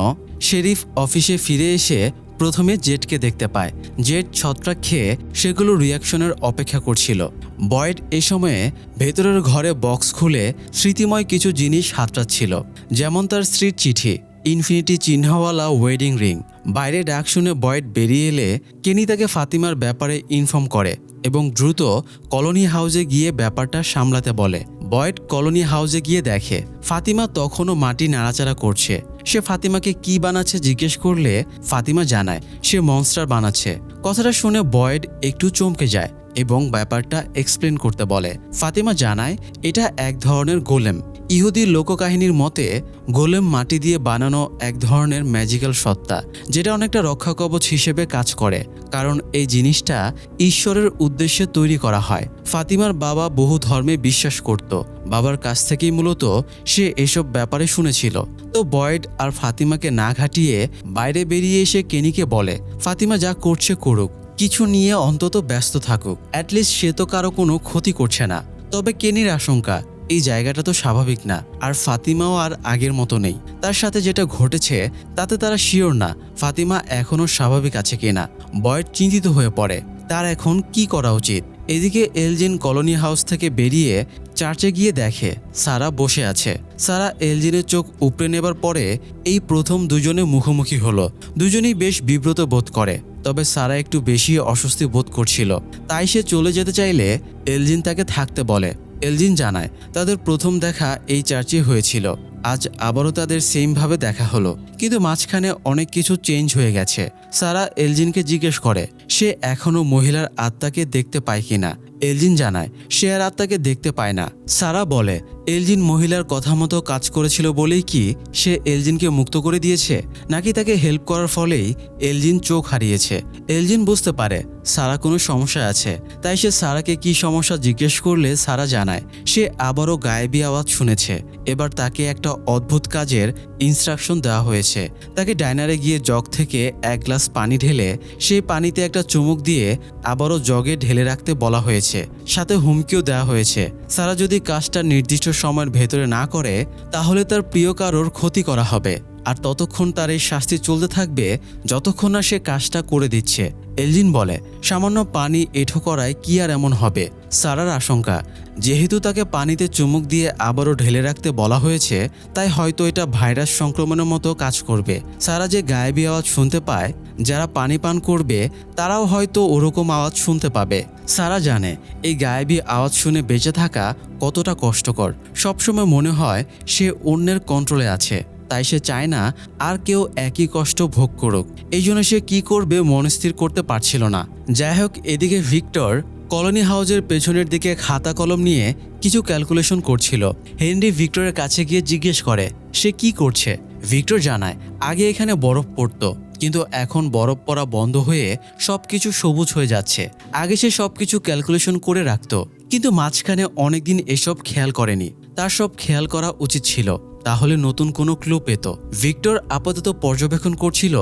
শেরিফ অফিসে ফিরে এসে প্রথমে জেডকে দেখতে পায়। জেড ছত্রাক খেয়ে সেগুলো রিয়াকশনের অপেক্ষা করছিল। বয়েড এ সময়ে ভেতরের ঘরে বক্স খুলে স্মৃতিময় কিছু জিনিস হাতড়াচ্ছিল, যেমন তার স্ত্রীর চিঠি, ইনফিনিটি চিহ্নওয়ালা ওয়েডিং রিং। বাইরে ডাক শুনে বয়েড বেরিয়ে এলে কেনি তাকে ফাতিমার ব্যাপারে ইনফর্ম করে এবং দ্রুত কলোনি হাউসে গিয়ে ব্যাপারটা সামলাতে বলে। বয়েড কলোনি হাউসে গিয়ে দেখে ফাতিমা তখনও মাটি নাড়াচাড়া করছে। সে ফাতিমাকে কি বানাচ্ছে জিজ্ঞেস করলে ফাতিমা জানায় সে মনস্টার বানাচ্ছে। কথাটা শুনে বয়েড একটু চমকে যায় এবং ব্যাপারটা এক্সপ্লেন করতে বলে। ফাতিমা জানায় এটা এক ধরনের গোলেম। ইহুদি লোককাহিনীর মতে গোলেম মাটি দিয়ে বানানো এক ধরনের ম্যাজিক্যাল সত্তা, যেটা অনেকটা রক্ষাকবচ হিসেবে কাজ করে, কারণ এই জিনিসটা ঈশ্বরের উদ্দেশ্যে তৈরি করা হয়। ফাতিমার বাবা বহু ধর্মে বিশ্বাস করত, বাবার কাছ থেকেই মূলত সে এসব ব্যাপারে শুনেছিল। তো বয়েড আর ফাতিমাকে না ঘাটিয়ে বাইরে বেরিয়ে এসে কেনিকে বলে ফাতিমা যা করছে করুক, কিছু নিয়ে অন্তত ব্যস্ত থাকুক, অ্যাটলিস্ট সে তো কারো কোনো ক্ষতি করছে না। তবে কেনির আশঙ্কা এই জায়গাটা তো স্বাভাবিক না, আর ফাতিমাও আর আগের মতো নেই। তার সাথে যেটা ঘটেছে তাতে তারা শিওর না ফাতিমা এখনও স্বাভাবিক আছে কিনা। বয়েড চিন্তিত হয়ে পড়ে তার এখন কি করা উচিত। এদিকে এলজিন কলোনি হাউস থেকে বেরিয়ে চার্চে গিয়ে দেখে সারা বসে আছে। সারা এলজিনের চোখ উপড়ে নেবার পরে এই প্রথম দুজনে মুখোমুখি হলো। দুজনেই বেশ বিব্রত বোধ করে, তবে সারা একটু বেশি অস্বস্তি বোধ করছিল, তাই সে চলে যেতে চাইলে এলজিন তাকে থাকতে বলে। এলজিন জানায় তাদের প্রথম দেখা এই চার্চে হয়েছিল। আজ আবারও তাদের সেমভাবে দেখা হলো, কিন্তু মাঝখানে অনেক কিছু চেঞ্জ হয়ে গেছে। সারা এলজিনকে জিজ্ঞেস করে সে এখনো মহিলার আত্মাকে দেখতে পায় কিনা। এলজিন জানায় সে আর আত্মাকে দেখতে পায় না। সারা বলে এলজিন মহিলার কথা মতো কাজ করেছিল বলেই কি সে এলজিনকে মুক্ত করে দিয়েছে, নাকি তাকে হেল্প করার ফলেই এলজিন চোখ হারিয়েছে। এলজিন বুঝতে পারে সারা কোনো সমস্যা আছে, তাই সে সারাকে কি সমস্যা জিজ্ঞেস করলে সারা জানায় সে আবারও গায়েবী আওয়াজ শুনেছে। এবার তাকে একটা অদ্ভুত কাজের ইনস্ট্রাকশন দেওয়া হয়েছে। তাকে ডাইনারে গিয়ে জগ থেকে এক গ্লাস পানি ঢেলে সেই পানিতে একটা চুমুক দিয়ে আবারও জগে ঢেলে রাখতে বলা হয়েছে। সাথে হুমকিও দেওয়া হয়েছে সারা যদি কাজটা নির্দিষ্ট সময়ের ভেতরে না করে তাহলে তার প্রিয় কারোর ক্ষতি করা হবে, আর ততক্ষণ তার এই শাস্তি চলতে থাকবে যতক্ষণ না সে কাজটা করে দিচ্ছে। এলজিন বলে সামান্য পানি এঁঠো করায় কি আর এমন হবে। সারার আশঙ্কা যেহেতু তাকে পানিতে চুমুক দিয়ে আবারও ঢেলে রাখতে বলা হয়েছে তাই হয়তো এটা ভাইরাস সংক্রমণের মতো কাজ করবে। সারা যে গায়েবী আওয়াজ শুনতে পায়, যারা পানি পান করবে তারাও হয়তো ওরকম আওয়াজ শুনতে পাবে। সারা জানে এই গায়েবী আওয়াজ শুনে বেঁচে থাকা কতটা কষ্টকর। সবসময় মনে হয় সে অন্যের কন্ট্রোলে আছে, তাই সে চায় না আর কেউ একই কষ্ট ভোগ করুক। এই জন্য সে কি করবে মনস্থির করতে পারছিল না। যাই হোক, এদিকে ভিক্টর কলোনি হাউসের পেছনের দিকে খাতা কলম নিয়ে কিছু ক্যালকুলেশন করছিল। হেনরি ভিক্টরের কাছে গিয়ে জিজ্ঞেস করে সে কি করছে। ভিক্টর জানায় আগে এখানে বরফ পড়তো, কিন্তু এখন বরফ পড়া বন্ধ হয়ে সবকিছু সবুজ হয়ে যাচ্ছে। আগে সে সবকিছু ক্যালকুলেশন করে রাখতো, কিন্তু মাঝখানে অনেকদিন এসব খেয়াল করেনি। তার সব খেয়াল করা উচিত ছিল, তাহলে নতুন কোনো ক্লু পেত। ভিক্টর আপাতত পর্যবেক্ষণ করছিল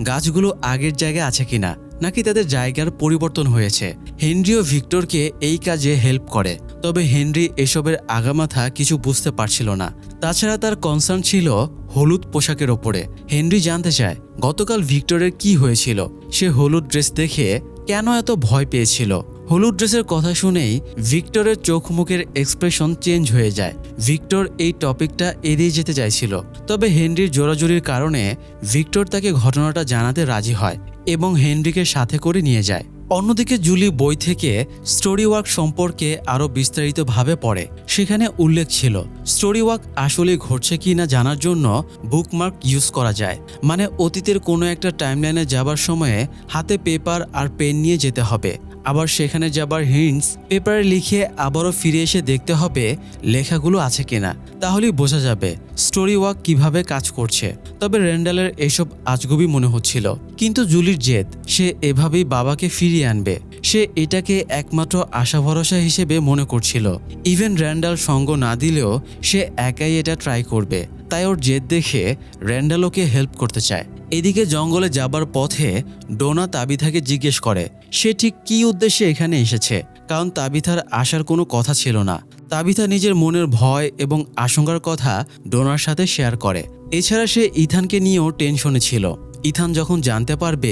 গাছগুলো আগের জায়গায় আছে কিনা, নাকি তাদের জায়গার পরিবর্তন হয়েছে। হেনরিও ভিক্টরকে এই কাজে হেল্প করে, তবে হেনরি এসবের আগামাথা কিছু বুঝতে পারছিল না। তাছাড়া তার কনসার্ন ছিল হলুদ পোশাকের ওপরে। হেনরি জানতে চায় গতকাল ভিক্টরের কি হয়েছিল, সে হলুদ ড্রেস দেখে কেন এত ভয় পেয়েছিল। হলুদ ড্রেসের কথা শুনেই ভিক্টরের চোখ মুখের এক্সপ্রেশন চেঞ্জ হয়ে যায়। ভিক্টর এই টপিকটা এড়িয়ে যেতে চাইছিল, তবে হেনরির জোরাজুরির কারণে ভিক্টর তাকে ঘটনাটা জানাতে রাজি হয় এবং হেনরিকে সাথে করে নিয়ে যায়। অন্যদিকে জুলি বই থেকে স্টোরি ওয়ার্ক সম্পর্কে আরও বিস্তারিতভাবে পড়ে। সেখানে উল্লেখ ছিল স্টোরি ওয়ার্ক আসলে ঘটছে কি না জানার জন্য বুকমার্ক ইউজ করা যায়। মানে অতীতের কোনো একটা টাইমলাইনে যাবার সময়ে হাতে পেপার আর পেন নিয়ে যেতে হবে, আবার সেখানে যাবার হিন্টস পেপারে লিখে আবারও ফিরে এসে দেখতে হবে লেখাগুলো আছে কিনা, তাহলেই বোঝা যাবে স্টোরি ওয়ার্ক কিভাবে কাজ করছে। তবে র্যান্ডালের এসব আজগুবি মনে হচ্ছিল, কিন্তু জুলির জেদ সে এভাবেই বাবাকে ফিরিয়ে আনবে। সে এটাকে একমাত্র আশা ভরসা হিসেবে মনে করছিল। ইভেন র্যান্ডাল সঙ্গ না দিলেও সে একাই এটা ট্রাই করবে, তাই ওর জেদ দেখে র্যান্ডাল ওকে হেল্প করতে চায়। এদিকে জঙ্গলে যাবার পথে ডোনা তাবিথাকে জিজ্ঞেস করে সে ঠিক কী উদ্দেশ্যে এখানে এসেছে, কারণ তাবিথার আসার কোনো কথা ছিল না। তাবিথা নিজের মনের ভয় এবং আশঙ্কার কথা ডোনার সাথে শেয়ার করে। এছাড়া সে ইথানকে নিয়েও টেনশনে ছিল। ইথান যখন জানতে পারবে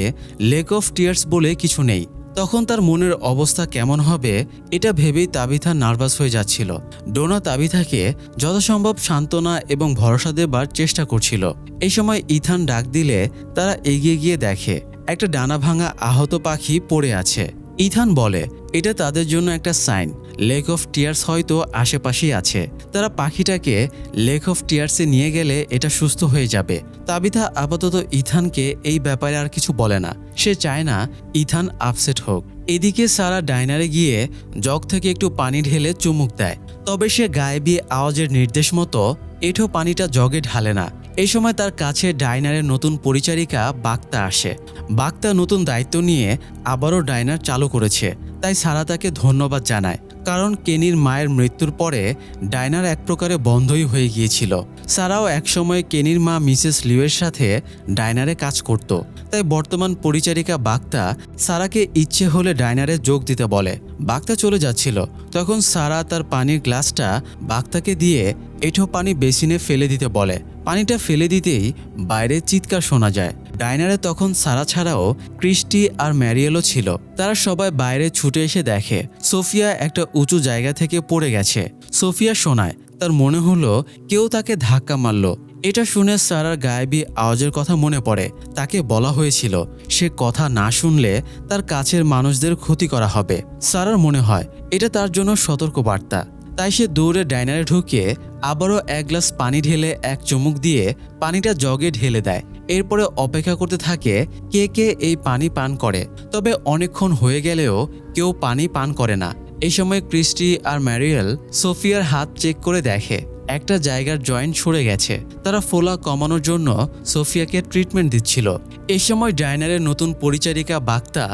লেক অফ টিয়ার্স বলে কিছু নেই, তখন তার মনের অবস্থা কেমন হবে এটা ভেবেই তাবিথা নার্ভাস হয়ে যাচ্ছিল। ডোনা তাবিথাকে যথাসম্ভব সান্ত্বনা এবং ভরসা দেবার চেষ্টা করছিল। এই সময় ইথান ডাক দিলে তারা এগিয়ে গিয়ে দেখে একটা ডানা ভাঙা আহত পাখি পড়ে আছে। ইথান বলে এটা তাদের জন্য একটা সাইন, লেক অফ টিয়ার্স হয়তো আশেপাশেই আছে। তারা পাখিটাকে লেক অফ টিয়ার্সে নিয়ে গেলে এটা সুস্থ হয়ে যাবে। তাবিথা আপাতত ইথানকে এই ব্যাপারে আর কিছু বলে না, সে চায় না ইথান আপসেট হোক। এদিকে সারা ডাইনারে গিয়ে জগ থেকে একটু পানি ঢেলে চুমুক দেয়, তবে সে গায়েবী আওয়াজের নির্দেশ মতো এঁঠো পানিটা জগে ঢালে না। এই সময় তার কাছে ডাইনারের নতুন পরিচারিকা বাক্তা আসে। বাক্তা নতুন দায়িত্ব নিয়ে আবারও ডাইনার চালু করেছে, তাই সারা তাকে ধন্যবাদ জানায়, কারণ কেনির মায়ের মৃত্যুর পরে ডাইনার এক প্রকারে বন্ধই হয়ে গিয়েছিল। সারাও একসময় কেনির মা মিসেস লিওয়ের সাথে ডাইনারে কাজ করত, তাই বর্তমান পরিচারিকা বাক্তা সারাকে ইচ্ছে হলে ডাইনারে যোগ দিতে বলে। বাক্তা চলে যাচ্ছিল, তখন সারা তার পানির গ্লাসটা বাক্তাকে দিয়ে এঁঠো পানি বেসিনে ফেলে দিতে বলে। পানিটা ফেলে দিতেই বাইরে চিৎকার শোনা যায়। ডাইনারে তখন সারা ছাড়াও ক্রিস্টি আর ম্যারিয়েলও ছিল। তারা সবাই বাইরে ছুটে এসে দেখে সোফিয়া একটা উঁচু জায়গা থেকে পড়ে গেছে। সোফিয়া শোনায় তার মনে হলো কেউ তাকে ধাক্কা মারল। এটা শুনে সারার গায়েবী আওয়াজের কথা মনে পড়ে। তাকে বলা হয়েছিল সে কথা না শুনলে তার কাছের মানুষদের ক্ষতি করা হবে। সারার মনে হয় এটা তার জন্য সতর্ক বার্তা, তাই সে দৌড়ে ডাইনারে ঢুকে আবারও এক গ্লাস পানি ঢেলে এক চুমুক দিয়ে পানিটা জগে ঢেলে দেয়। এরপরে অপেক্ষা করতে থাকে কে কে এই পানি পান করে। তবে অনেকক্ষণ হয়ে গেলেও কেউ পানি পান করে না। এই সময় ক্রিস্টি আর ম্যারিয়েল সোফিয়ার হাত চেক করে দেখে একটা জায়গার জয়েন্ট সরে গেছে। তারা ফোলা কমানোর জন্য সোফিয়াকে ট্রিটমেন্ট দিচ্ছিল। এই সময় ডাইনারের নতুন পরিচারিকা বাক্তা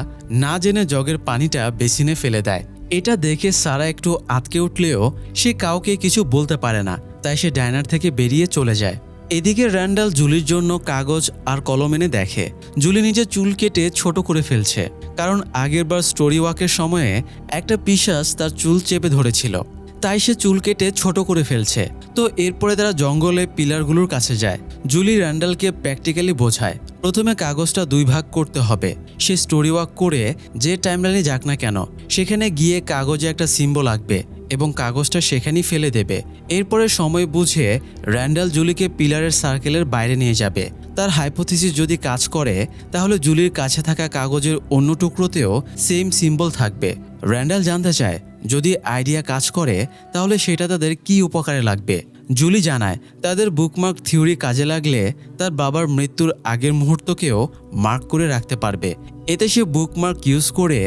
না জেনে জগের পানিটা বেসিনে ফেলে দেয়। এটা দেখে সারা একটু আটকে উঠলেও সে কাউকে কিছু বলতে পারে না, তাই সে ডাইনার থেকে বেরিয়ে চলে যায়। এদিকে র্যান্ডাল জুলির জন্য কাগজ আর কলম এনে দেখে জুলি নিজের চুল কেটে ছোট করে ফেলছে, কারণ আগেরবার স্টোরি ওয়াকের সময়ে একটা পিশাচ তার চুল চেপে ধরেছিল, তাই সে চুল কেটে ছোট করে ফেলছে। তো এরপরে তারা জঙ্গলে পিলারগুলোর কাছে যায়। জুলি র্যান্ডালকে প্র্যাকটিক্যালি বোঝায় প্রথমে কাগজটা 2 ভাগ করতে হবে। সে স্টোরি ওয়াক করে যে টাইমলাইনে যাক না কেন সেখানে গিয়ে কাগজে একটা সিম্বল আঁকবে এবং কাগজটা সেখানেই ফেলে দেবে। এরপরে সময় বুঝে র্যান্ডাল জুলিকে পিলারের সার্কেলের বাইরে নিয়ে যাবে। তার হাইপোথিসিস যদি কাজ করে তাহলে জুলির কাছে থাকা কাগজের অন্য টুকরোতেও সেম সিম্বল থাকবে। র্যান্ডাল জানতে চায় যদি আইডিয়া কাজ করে তাহলে সেটা তাদের কী উপকারে লাগবে। জুলি জানায় তাদের বুকমার্ক থিওরি কাজে লাগলে তার বাবার মৃত্যুর আগের মুহূর্তকেও মার্ক করে রাখতে পারবে। এতে সে বুকমার্ক ইউজ করে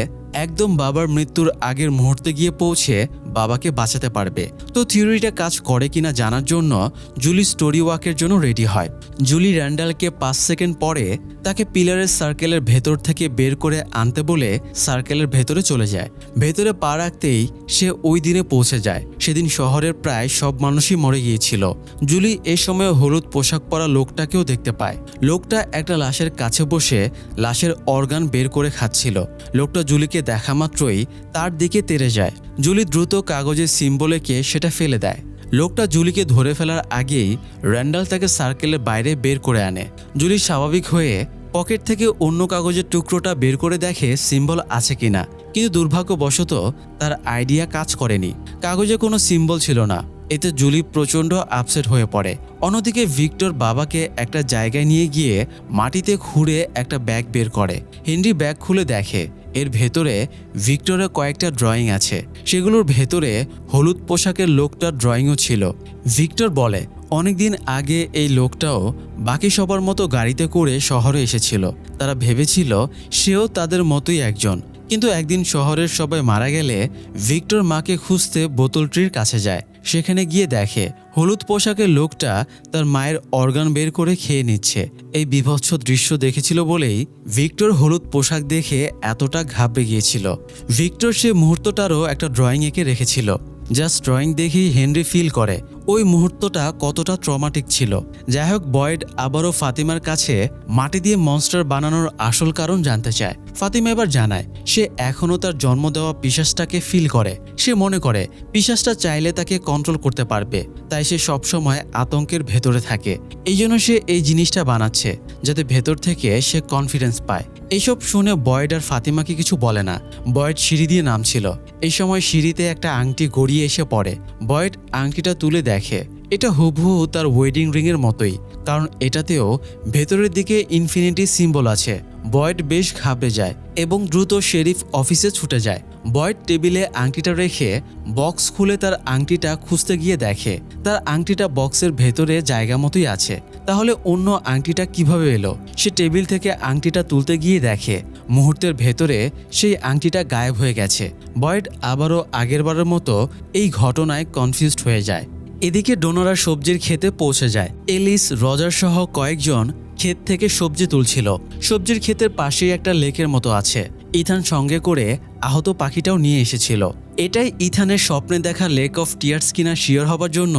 একদম বাবার মৃত্যুর আগের মুহূর্তে গিয়ে পৌঁছে বাবাকে বাঁচাতে পারবে। তো থিওরিটা কাজ করে কিনা জানার জন্য জুলি স্টোরি ওয়াকের জন্য রেডি হয়। জুলি র্যান্ডালকে 5 সেকেন্ড পরে তাকে পিলারের সার্কেলের ভেতর থেকে বের করে আনতে বলে সার্কেলের ভেতরে চলে যায়। ভেতরে পা রাখতেই সে ওই দিনে পৌঁছে যায়। সেদিন শহরের প্রায় সব মানুষই মরে গিয়েছিল। জুলি এ সময় হলুদ পোশাক পরা লোকটাকেও দেখতে পায়। লোকটা একটা লাশের কাছে বসে লাশের অর্গান বের করে খাচ্ছিল। লোকটা জুলিকে দেখা মাত্রই তার দিকে তেড়ে যায়। জুলি দ্রুত কাগজের সিম্বল এঁকে সেটা ফেলে দেয়। লোকটা জুলিকে ধরে ফেলার আগেই র্যান্ডাল তাকে সার্কেলের বাইরে বের করে আনে। জুলি স্বাভাবিক হয়ে পকেট থেকে অন্য কাগজের টুকরোটা বের করে দেখে সিম্বল আছে কিনা, কিন্তু দুর্ভাগ্যবশত তার আইডিয়া কাজ করেনি। কাগজে কোনো সিম্বল ছিল না। এতে জুলি প্রচণ্ড আপসেট হয়ে পড়ে। অন্যদিকে ভিক্টর বাবাকে একটা জায়গায় নিয়ে গিয়ে মাটিতে খুঁড়ে একটা ব্যাগ বের করে। হেনরি ব্যাগ খুলে দেখে এর ভেতরে ভিক্টরের কয়েকটা ড্রয়িং আছে। সেগুলোর ভেতরে হলুদ পোশাকের লোকটার ড্রয়িংও ছিল। ভিক্টর বলে অনেকদিন আগে এই লোকটাও বাকি সবার মতো গাড়িতে করে শহরে এসেছিল। তারা ভেবেছিল সেও তাদের মতোই একজন, কিন্তু একদিন শহরের সবাই মারা গেলে ভিক্টর মাকে খুঁজতে বোতল ট্রির কাছে যায়। সেখানে গিয়ে দেখে হলুদ পোশাকের লোকটা তার মায়ের অর্গান বের করে খেয়ে নিচ্ছে। এই বীভৎস দৃশ্য দেখেছিল বলেই ভিক্টর হলুদ পোশাক দেখে এতটা ঘাবড়ে গিয়েছিল। ভিক্টর সে মুহূর্তটারও একটা ড্রয়িং এঁকে রেখেছিল। জাস্ট ড্রয়িং দেখেই হেনরি ফিল করে ওই মুহূর্তটা কতটা ট্রমাটিক ছিল। যাই হোক, বয়েড আবারও ফাতিমার কাছে মাটি দিয়ে মনস্টার বানানোর আসল কারণ জানতে চায়। ফাতিমা এবার জানায় সে এখনও তার জন্ম দেওয়া পিশাচটাকে ফিল করে। সে মনে করে পিশাচটা চাইলে তাকে কন্ট্রোল করতে পারবে, তাই সে সবসময় আতঙ্কের ভেতরে থাকে। এই জন্য সে এই জিনিসটা বানাচ্ছে যাতে ভেতর থেকে সে কনফিডেন্স পায়। এইসব শুনে বয়েড আর ফাতিমাকে কিছু বলে না। বয়েড সিঁড়ি দিয়ে নামছিল। এই সময় সিঁড়িতে একটা আংটি গড়িয়ে এসে পড়ে। বয়েড আংটিটা তুলে দেখে এটা হুবহু তার ওয়েডিং রিংয়ের মতোই, কারণ এটাতেও ভেতরের দিকে ইনফিনিটি সিম্বল আছে। বয়েড বেশ ঘাবড়ে যায় এবং দ্রুত শেরিফ অফিসে ছুটে যায়। বয়েড টেবিলে আংটিটা রেখে বক্স খুলে তার আংটিটা খুঁজতে গিয়ে দেখে তার আংটিটা বক্সের ভেতরে জায়গা মতোই আছে। তাহলে অন্য আংটিটা কিভাবে এলো? সে টেবিল থেকে আংটিটা তুলতে গিয়ে দেখে মুহূর্তের ভেতরে সেই আংটিটা গায়েব হয়ে গেছে। বয়েড আবারও আগেরবারের মতো এই ঘটনায় কনফিউজড হয়ে যায়। এদিকে ডোনারা সবজির ক্ষেতে পৌঁছে যায়। এলিস, রজার সহ কয়েকজন ক্ষেত থেকে সবজি তুলছিল। সবজির ক্ষেতের পাশেই একটা লেকের মতো আছে। ইথান সঙ্গে করে আহত পাখিটাও নিয়ে এসেছিল। এটাই ইথানের স্বপ্নে দেখা লেক অফ টিয়ার্স কিনা শিওর হবার জন্য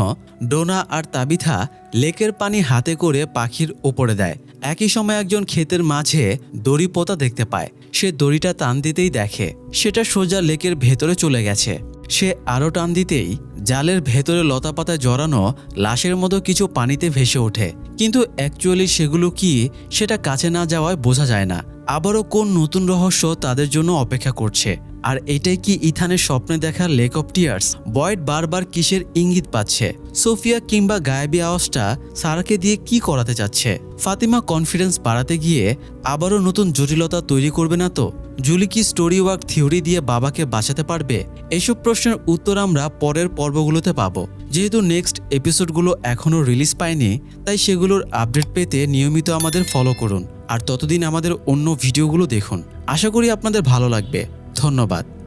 ডোনা আর তাবিথা লেকের পানি হাতে করে পাখির উপরে দেয়। একই সময় একজন ক্ষেতের মাঝে দড়ি পোঁতা দেখতে পায়। সে দড়িটা টান দিতেই দেখে সেটা সোজা লেকের ভেতরে চলে গেছে। সে আরও টান দিতেই জালের ভেতরে লতাপাতায় জড়ানো লাশের মতো কিছু পানিতে ভেসে ওঠে, কিন্তু অ্যাকচুয়ালি সেগুলো কি সেটা কাছে না যাওয়ায় বোঝা যায় না। আবারও কোন নতুন রহস্য তাদের জন্য অপেক্ষা করছে। আর এটাই কি ইথানের স্বপ্নে দেখা লেক অফ টিয়ার্স? বয়েড বারবার কিসের ইঙ্গিত পাচ্ছে? সোফিয়া কিংবা গায়েবী আওয়াজটা সারাকে দিয়ে কি করাতে চাচ্ছে? ফাতিমা কনফিডেন্স বাড়াতে গিয়ে আবারও নতুন জটিলতা তৈরি করবে না তো? জুলি কি স্টোরি ওয়ার্ক থিওরি দিয়ে বাবাকে বাঁচাতে পারবে? এইসব প্রশ্নের উত্তর আমরা পরের পর্বগুলোতে পাবো। যেহেতু নেক্সট এপিসোডগুলো এখনও রিলিজ পায়নি, তাই সেগুলোর আপডেট পেতে নিয়মিত আমাদের ফলো করুন। আর ততদিন আমাদের অন্য ভিডিওগুলো দেখুন। আশা করি আপনাদের ভালো লাগবে। ধন্যবাদ।